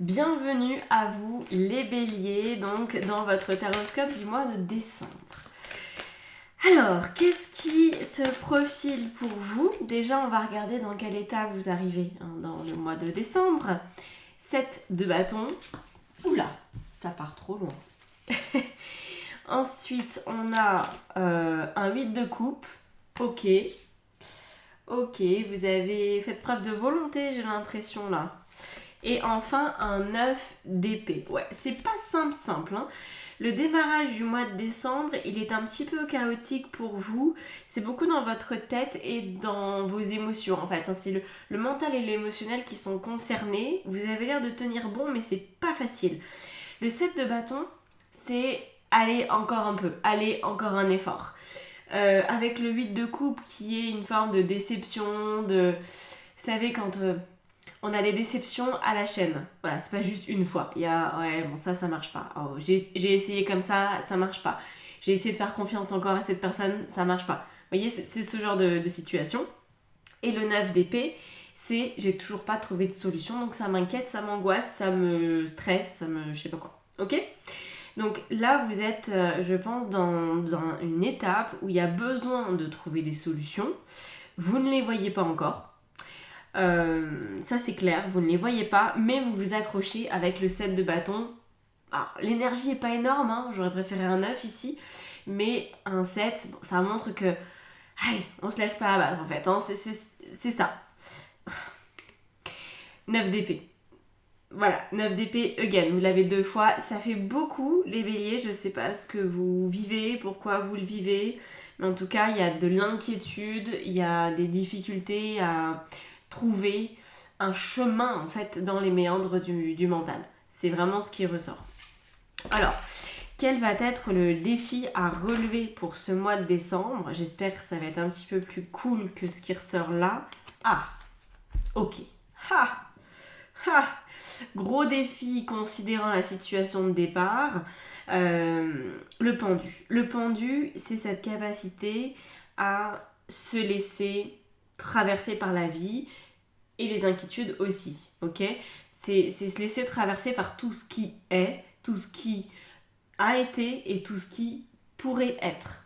Bienvenue à vous les béliers, donc dans votre taroscope du mois de décembre. Alors, qu'est-ce qui se profile pour vous? Déjà, on va regarder dans quel état vous arrivez dans le mois de décembre. 7 de bâton. Oula, ça part trop loin. Ensuite, on a un 8 de coupe. Ok, vous avez fait preuve de volonté, j'ai l'impression là. Et enfin, un 9 d'épée. Ouais, c'est pas simple, hein. Le démarrage du mois de décembre, il est un petit peu chaotique pour vous. C'est beaucoup dans votre tête et dans vos émotions, en fait. C'est le mental et l'émotionnel qui sont concernés. Vous avez l'air de tenir bon, mais c'est pas facile. Le 7 de bâton, c'est aller encore un peu, aller encore un effort. Avec le 8 de coupe qui est une forme de déception, vous savez, quand on a des déceptions à la chaîne. Voilà, c'est pas juste une fois. Il y a, ouais, bon, ça marche pas. Oh, j'ai essayé comme ça marche pas. J'ai essayé de faire confiance encore à cette personne, ça marche pas. Vous voyez, c'est ce genre de situation. Et le 9 d'épée, c'est j'ai toujours pas trouvé de solution, donc ça m'inquiète, ça m'angoisse, ça me stresse, je sais pas quoi. Ok ? Donc là, vous êtes, je pense, dans une étape où il y a besoin de trouver des solutions. Vous ne les voyez pas encore. Ça c'est clair, vous ne les voyez pas, mais vous vous accrochez avec le 7 de bâton. Alors, l'énergie n'est pas énorme, hein, j'aurais préféré un 9 ici, mais un 7, bon, ça montre que, allez, on se laisse pas abattre en fait, hein, c'est ça. 9 d'épée. Voilà, 9 d'épée again, vous l'avez 2 fois, ça fait beaucoup les béliers, je sais pas ce que vous vivez, pourquoi vous le vivez, mais en tout cas il y a de l'inquiétude, il y a des difficultés à trouver un chemin en fait dans les méandres du mental. C'est vraiment ce qui ressort. Alors, quel va être le défi à relever pour ce mois de décembre? J'espère que ça va être un petit peu plus cool que ce qui ressort là. Ah, ok. Gros défi considérant la situation de départ. Le pendu. Le pendu, c'est cette capacité à se laisser traverser par la vie et les inquiétudes aussi, ok? C'est se laisser traverser par tout ce qui est, tout ce qui a été et tout ce qui pourrait être.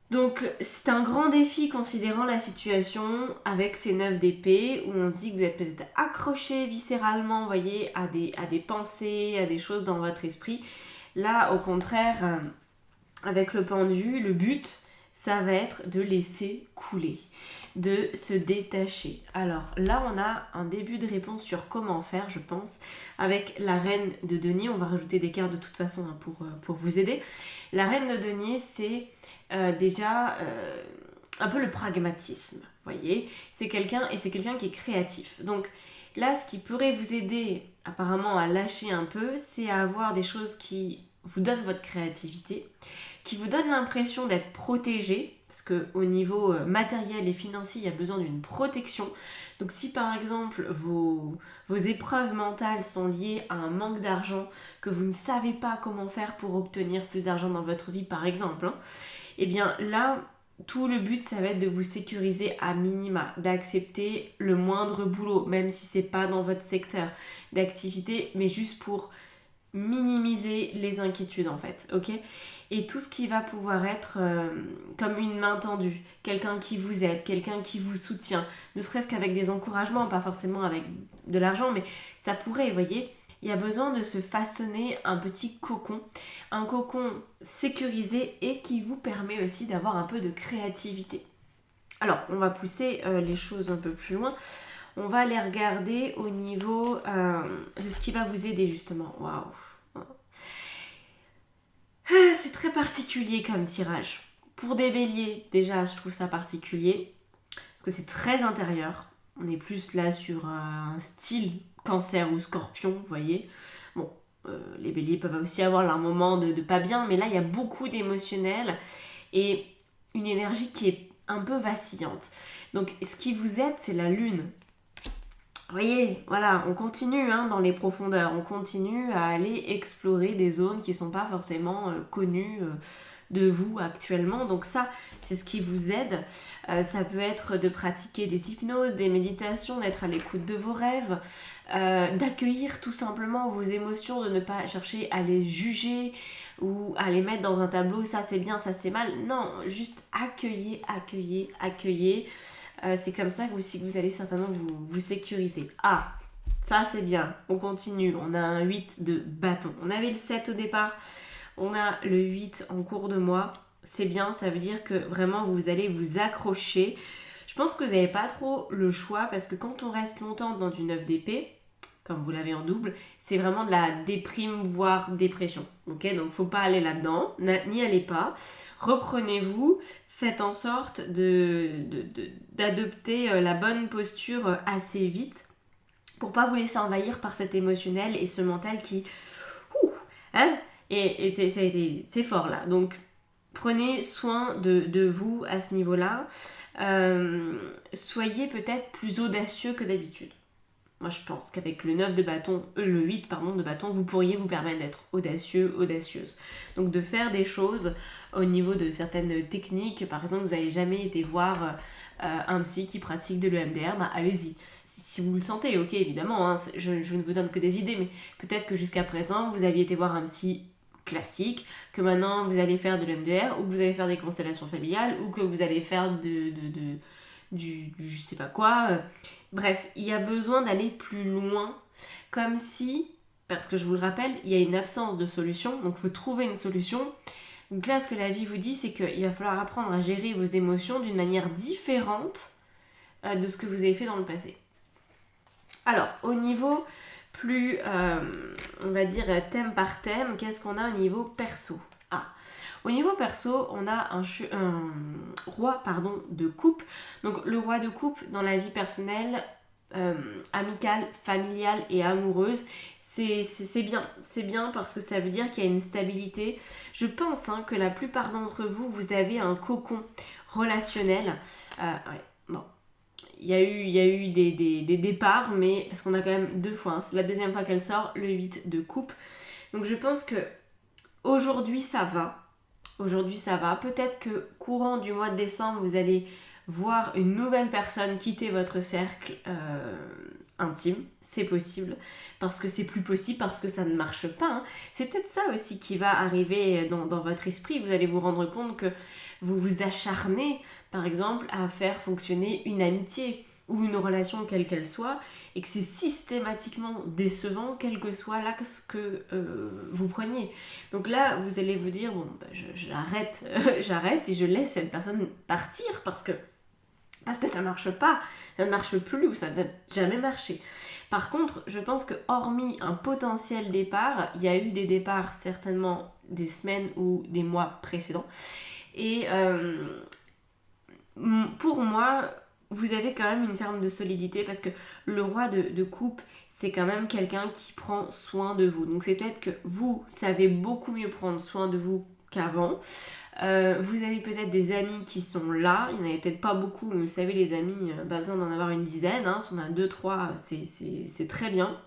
Donc c'est un grand défi considérant la situation avec ces 9 d'épée où on dit que vous êtes peut-être accroché viscéralement, vous voyez, à des pensées, à des choses dans votre esprit. Là, au contraire, avec le pendu, le but, ça va être de laisser couler, de se détacher. Alors là, on a un début de réponse sur comment faire, je pense, avec la reine de denier. On va rajouter des cartes de toute façon pour vous aider. La reine de denier, c'est déjà un peu le pragmatisme, voyez. C'est quelqu'un qui est créatif. Donc là, ce qui pourrait vous aider apparemment à lâcher un peu, c'est à avoir des choses qui vous donnent votre créativité, qui vous donnent l'impression d'être protégé, parce qu'au niveau matériel et financier, il y a besoin d'une protection. Donc si par exemple vos épreuves mentales sont liées à un manque d'argent, que vous ne savez pas comment faire pour obtenir plus d'argent dans votre vie par exemple, et bien là, tout le but, ça va être de vous sécuriser à minima, d'accepter le moindre boulot, même si c'est pas dans votre secteur d'activité, mais juste pour minimiser les inquiétudes en fait, ok? Et tout ce qui va pouvoir être comme une main tendue, quelqu'un qui vous aide, quelqu'un qui vous soutient, ne serait-ce qu'avec des encouragements, pas forcément avec de l'argent, mais ça pourrait, vous voyez, il y a besoin de se façonner un petit cocon, un cocon sécurisé et qui vous permet aussi d'avoir un peu de créativité. Alors, on va pousser les choses un peu plus loin. On va les regarder au niveau de ce qui va vous aider justement. Waouh! C'est très particulier comme tirage. Pour des béliers, déjà, je trouve ça particulier. Parce que c'est très intérieur. On est plus là sur un style cancer ou scorpion, vous voyez. Bon, les béliers peuvent aussi avoir leur moment de pas bien, mais là, il y a beaucoup d'émotionnel et une énergie qui est un peu vacillante. Donc, ce qui vous aide, c'est la lune. Vous voyez, voilà, on continue dans les profondeurs, on continue à aller explorer des zones qui ne sont pas forcément connues de vous actuellement. Donc ça, c'est ce qui vous aide. Ça peut être de pratiquer des hypnoses, des méditations, d'être à l'écoute de vos rêves, d'accueillir tout simplement vos émotions, de ne pas chercher à les juger ou à les mettre dans un tableau, ça c'est bien, ça c'est mal. Non, juste accueillez. C'est comme ça aussi que vous allez certainement vous sécuriser. Ah, ça c'est bien, on continue. On a un 8 de bâton. On avait le 7 au départ, on a le 8 en cours de mois. C'est bien, ça veut dire que vraiment vous allez vous accrocher. Je pense que vous n'avez pas trop le choix parce que quand on reste longtemps dans du 9 d'épée, comme vous l'avez en double, c'est vraiment de la déprime, voire dépression. Ok, donc faut pas aller là-dedans, n'y allez pas. Reprenez-vous, faites en sorte d'adopter la bonne posture assez vite pour pas vous laisser envahir par cet émotionnel et ce mental qui... Hein, et c'est fort là. Donc prenez soin de vous à ce niveau-là. Soyez peut-être plus audacieux que d'habitude. Moi, je pense qu'avec le 9 de bâton, le 8 de bâton, vous pourriez vous permettre d'être audacieux, audacieuse. Donc de faire des choses au niveau de certaines techniques. Par exemple, vous n'avez jamais été voir un psy qui pratique de l'EMDR, bah allez-y. Si vous le sentez, ok, évidemment, hein, je ne vous donne que des idées, mais peut-être que jusqu'à présent, vous aviez été voir un psy classique, que maintenant vous allez faire de l'EMDR, ou que vous allez faire des constellations familiales, ou que vous allez faire du je sais pas quoi. Bref, il y a besoin d'aller plus loin, comme si, parce que je vous le rappelle, il y a une absence de solution, donc il faut trouver une solution. Donc là, ce que la vie vous dit, c'est qu'il va falloir apprendre à gérer vos émotions d'une manière différente de ce que vous avez fait dans le passé. Alors, au niveau plus, on va dire, thème par thème, qu'est-ce qu'on a au niveau perso ? Au niveau perso, on a un roi de coupe. Donc le roi de coupe dans la vie personnelle, amicale, familiale et amoureuse, c'est bien. C'est bien parce que ça veut dire qu'il y a une stabilité. Je pense que la plupart d'entre vous, vous avez un cocon relationnel. Ouais, bon. Il y a eu des départs, mais parce qu'on a quand même 2 fois. C'est la deuxième fois qu'elle sort, le 8 de coupe. Donc je pense que aujourd'hui ça va. Peut-être que courant du mois de décembre, vous allez voir une nouvelle personne quitter votre cercle intime. C'est possible. Parce que c'est plus possible, parce que ça ne marche pas. C'est peut-être ça aussi qui va arriver dans votre esprit. Vous allez vous rendre compte que vous vous acharnez, par exemple, à faire fonctionner une amitié ou une relation quelle qu'elle soit, et que c'est systématiquement décevant, quel que soit l'axe que vous preniez. Donc là, vous allez vous dire, bon, bah, j'arrête et je laisse cette personne partir parce que ça marche pas, ça ne marche plus ou ça n'a jamais marché. Par contre, je pense que hormis un potentiel départ, il y a eu des départs certainement des semaines ou des mois précédents. Et pour moi, vous avez quand même une forme de solidité parce que le roi de coupe, c'est quand même quelqu'un qui prend soin de vous. Donc c'est peut-être que vous savez beaucoup mieux prendre soin de vous qu'avant. Vous avez peut-être des amis qui sont là, il n'y en avait peut-être pas beaucoup, mais vous savez les amis, pas besoin d'en avoir une dizaine, si on a 2-3, c'est très bien.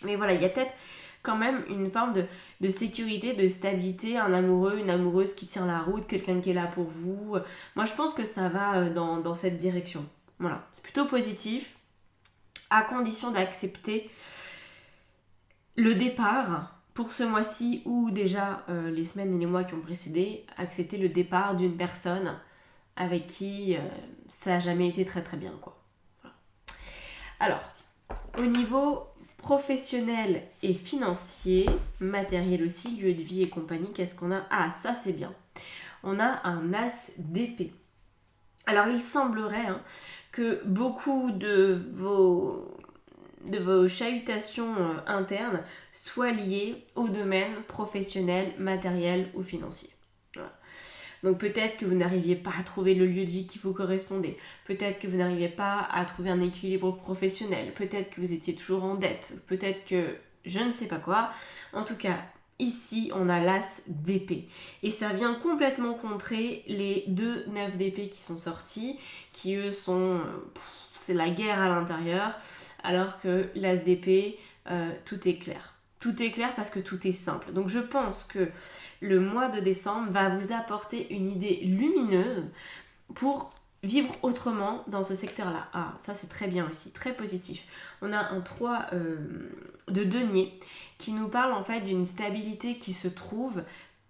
Mais voilà, il y a peut-être quand même une forme de sécurité, de stabilité, un amoureux, une amoureuse qui tient la route, quelqu'un qui est là pour vous. Moi je pense que ça va dans cette direction. Voilà, c'est plutôt positif, à condition d'accepter le départ pour ce mois-ci ou déjà les semaines et les mois qui ont précédé, accepter le départ d'une personne avec qui ça n'a jamais été très très bien, quoi. Voilà. Alors, au niveau professionnel et financier, matériel aussi, lieu de vie et compagnie, qu'est-ce qu'on a ? Ah, ça c'est bien. On a un as d'épée. Alors il semblerait que beaucoup de vos chahutations internes soient liées au domaine professionnel, matériel ou financier. Voilà. Donc peut-être que vous n'arriviez pas à trouver le lieu de vie qui vous correspondait, peut-être que vous n'arriviez pas à trouver un équilibre professionnel, peut-être que vous étiez toujours en dette, peut-être que je ne sais pas quoi. En tout cas, ici, on a l'as d'épée. Et ça vient complètement contrer les 2 9 d'épée qui sont sortis, qui eux sont... c'est la guerre à l'intérieur, alors que l'as d'épée, tout est clair. tout est clair parce que tout est simple. Donc je pense que le mois de décembre va vous apporter une idée lumineuse pour vivre autrement dans ce secteur-là. Ah, ça c'est très bien aussi, très positif. On a un 3 de denier qui nous parle en fait d'une stabilité qui se trouve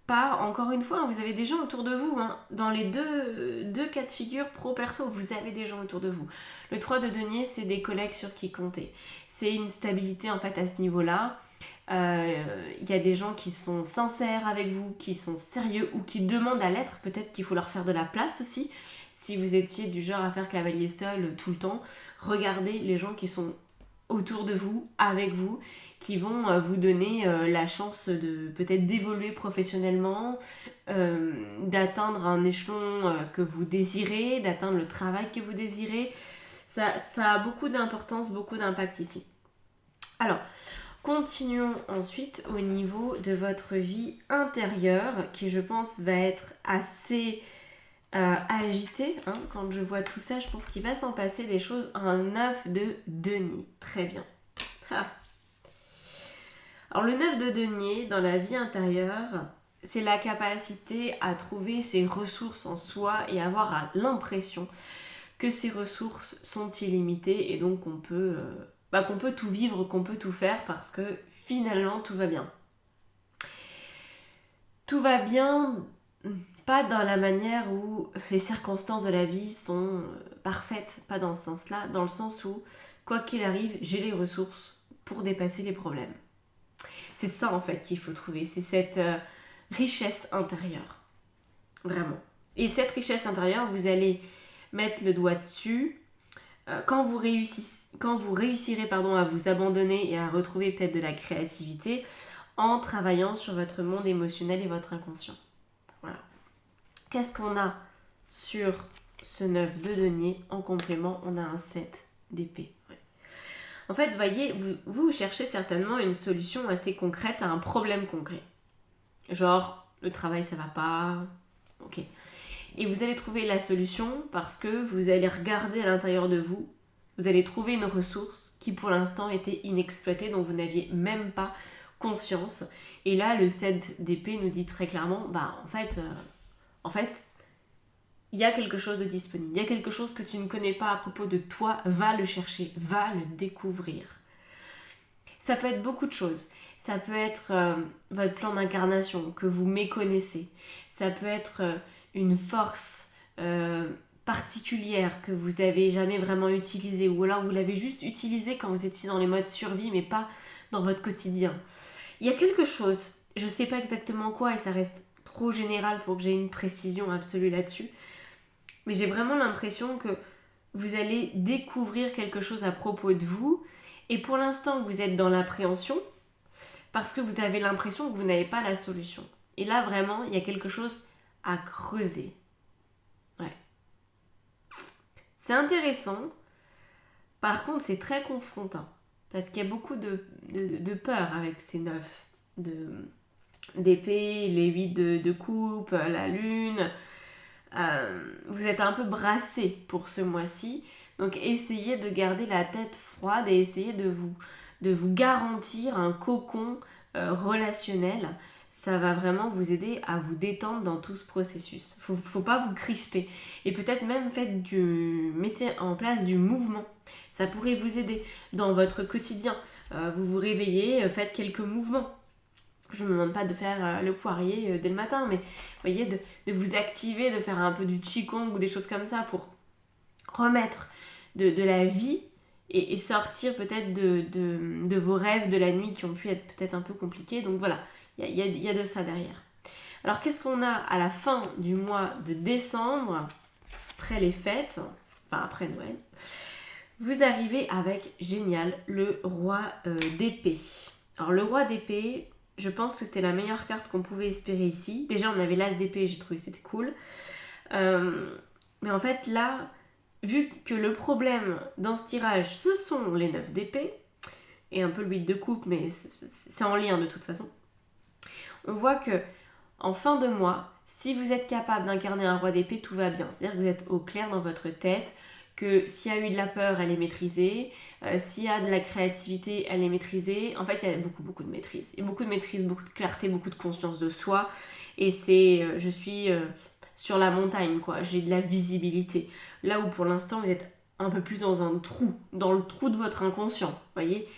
par, encore une fois, vous avez des gens autour de vous. Dans les deux cas de figure pro-perso, vous avez des gens autour de vous. Le 3 de denier, c'est des collègues sur qui compter. C'est une stabilité en fait à ce niveau-là. Y a des gens qui sont sincères avec vous, qui sont sérieux ou qui demandent à l'être. Peut-être qu'il faut leur faire de la place aussi. Si vous étiez du genre à faire cavalier seul tout le temps, regardez les gens qui sont autour de vous, avec vous, qui vont vous donner la chance de peut-être d'évoluer professionnellement, d'atteindre un échelon que vous désirez, d'atteindre le travail que vous désirez. Ça a beaucoup d'importance, beaucoup d'impact ici. Alors, continuons ensuite au niveau de votre vie intérieure, qui je pense va être assez agité. Quand je vois tout ça, je pense qu'il va s'en passer des choses. Un 9 de denier. Très bien. Alors le 9 de denier, dans la vie intérieure, c'est la capacité à trouver ses ressources en soi et avoir l'impression que ces ressources sont illimitées et donc qu'on peut tout vivre, qu'on peut tout faire parce que finalement tout va bien. Tout va bien, pas dans la manière où les circonstances de la vie sont parfaites, pas dans ce sens-là, dans le sens où, quoi qu'il arrive, j'ai les ressources pour dépasser les problèmes. C'est ça en fait qu'il faut trouver, c'est cette richesse intérieure, vraiment. Et cette richesse intérieure, vous allez mettre le doigt dessus quand vous réussirez à vous abandonner et à retrouver peut-être de la créativité en travaillant sur votre monde émotionnel et votre inconscient. Voilà. Qu'est-ce qu'on a sur ce 9 de denier? En complément, on a un 7 d'épée. Ouais. En fait, voyez, vous cherchez certainement une solution assez concrète à un problème concret. Genre, le travail, ça va pas. Ok. Et vous allez trouver la solution parce que vous allez regarder à l'intérieur de vous. Vous allez trouver une ressource qui, pour l'instant, était inexploitée, dont vous n'aviez même pas conscience. Et là, le 7 d'épée nous dit très clairement, en fait, il y a quelque chose de disponible. Il y a quelque chose que tu ne connais pas à propos de toi. Va le chercher, va le découvrir. Ça peut être beaucoup de choses. Ça peut être votre plan d'incarnation que vous méconnaissez. Ça peut être une force particulière que vous avez jamais vraiment utilisée. Ou alors vous l'avez juste utilisée quand vous étiez dans les modes survie, mais pas dans votre quotidien. Il y a quelque chose, je ne sais pas exactement quoi et ça reste trop général pour que j'ai une précision absolue là-dessus. Mais j'ai vraiment l'impression que vous allez découvrir quelque chose à propos de vous. Et pour l'instant, vous êtes dans l'appréhension parce que vous avez l'impression que vous n'avez pas la solution. Et là, vraiment, il y a quelque chose à creuser. Ouais. C'est intéressant. Par contre, c'est très confrontant. Parce qu'il y a beaucoup de peur avec ces 9 d'épée, les 8 de coupe, la lune. Vous êtes un peu brassé pour ce mois-ci. Donc essayez de garder la tête froide et essayez de vous garantir un cocon relationnel. Ça va vraiment vous aider à vous détendre dans tout ce processus. Faut pas vous crisper. Et peut-être même mettez en place du mouvement. Ça pourrait vous aider dans votre quotidien. Vous vous réveillez, faites quelques mouvements. Je ne me demande pas de faire le poirier dès le matin, mais voyez, de vous activer, de faire un peu du qigong ou des choses comme ça pour remettre de la vie et sortir peut-être de vos rêves de la nuit qui ont pu être peut-être un peu compliqués. Donc voilà, il y a de ça derrière. Alors qu'est-ce qu'on a à la fin du mois de décembre, après les fêtes, enfin après Noël? Vous arrivez avec, génial, le roi d'épée. Alors le roi d'épée, je pense que c'était la meilleure carte qu'on pouvait espérer ici. Déjà on avait l'as d'épée, j'ai trouvé que c'était cool. Mais en fait là, vu que le problème dans ce tirage, ce sont les 9 d'épée, et un peu le 8 de coupe, mais c'est en lien de toute façon, on voit que en fin de mois, si vous êtes capable d'incarner un roi d'épée, tout va bien. C'est-à-dire que vous êtes au clair dans votre tête, que s'il y a eu de la peur, elle est maîtrisée. S'il y a de la créativité, elle est maîtrisée. En fait, il y a beaucoup de maîtrise. Et beaucoup de maîtrise, beaucoup de clarté, beaucoup de conscience de soi. Et je suis sur la montagne, quoi. J'ai de la visibilité. Là où pour l'instant, vous êtes un peu plus dans un trou, dans le trou de votre inconscient, voyez.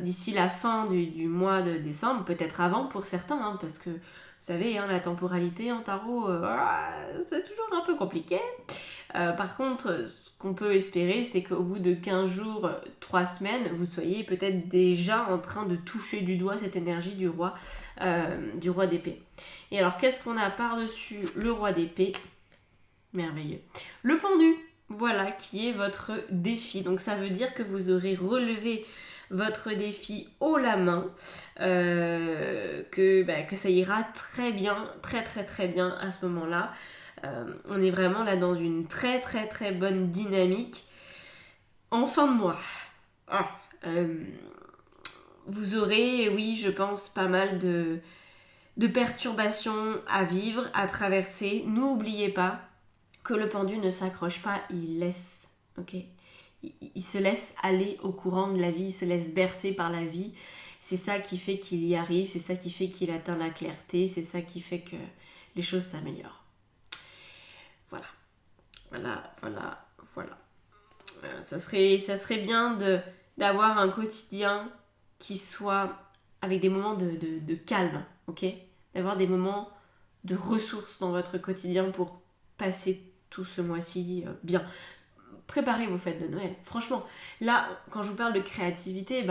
D'ici la fin du mois de décembre, peut-être avant pour certains, hein, parce que vous savez, hein, la temporalité en tarot, c'est toujours un peu compliqué. Par contre, ce qu'on peut espérer, c'est qu'au bout de 15 jours, 3 semaines, vous soyez peut-être déjà en train de toucher du doigt cette énergie du roi d'épée. Et alors, qu'est-ce qu'on a par-dessus le roi d'épée? Merveilleux. Le pendu, voilà, qui est votre défi. Donc ça veut dire que vous aurez relevé votre défi haut la main, que ça ira très bien, très bien à ce moment-là. On est vraiment là dans une très bonne dynamique en fin de mois. Vous aurez, oui, je pense, pas mal de perturbations à vivre, à traverser. N'oubliez pas que le pendu ne s'accroche pas, il laisse, ok ? Il se laisse aller au courant de la vie, il se laisse bercer par la vie. C'est ça qui fait qu'il y arrive, c'est ça qui fait qu'il atteint la clarté, c'est ça qui fait que les choses s'améliorent. Voilà. Ça serait bien d'avoir un quotidien qui soit avec des moments de calme, ok ? D'avoir des moments de ressources dans votre quotidien pour passer tout ce mois-ci bien. Préparez vos fêtes de Noël. Franchement, là, quand je vous parle de créativité,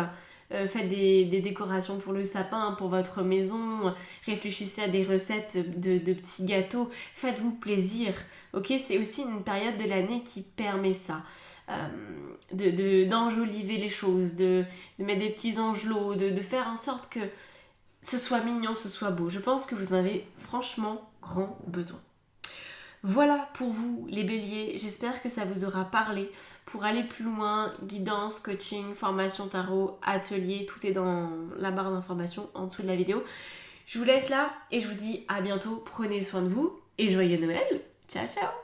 faites des décorations pour le sapin, pour votre maison, réfléchissez à des recettes de petits gâteaux, faites-vous plaisir, ok ? C'est aussi une période de l'année qui permet ça, d'enjoliver les choses, de mettre des petits angelots, de faire en sorte que ce soit mignon, ce soit beau. Je pense que vous en avez franchement grand besoin. Voilà pour vous les béliers, j'espère que ça vous aura parlé. Pour aller plus loin, guidance, coaching, formation tarot, atelier, tout est dans la barre d'informations en dessous de la vidéo. Je vous laisse là et je vous dis à bientôt, prenez soin de vous et joyeux Noël. Ciao ciao.